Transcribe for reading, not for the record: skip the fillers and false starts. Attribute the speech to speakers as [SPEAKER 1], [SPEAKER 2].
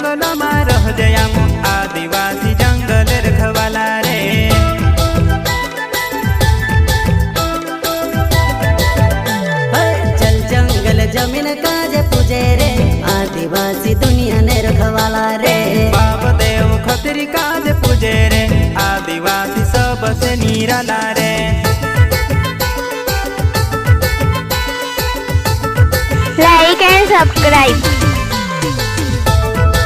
[SPEAKER 1] जंगल में रह जयाम आदिवासी जंगल रखवाला रे।
[SPEAKER 2] चल जंगल जमीन काज पूजे रे आदिवासी दुनिया ने रखवाला रे।
[SPEAKER 1] बाप देव खतरी काज पूजे रे आदिवासी सबसे निराला रे।
[SPEAKER 3] Like and subscribe.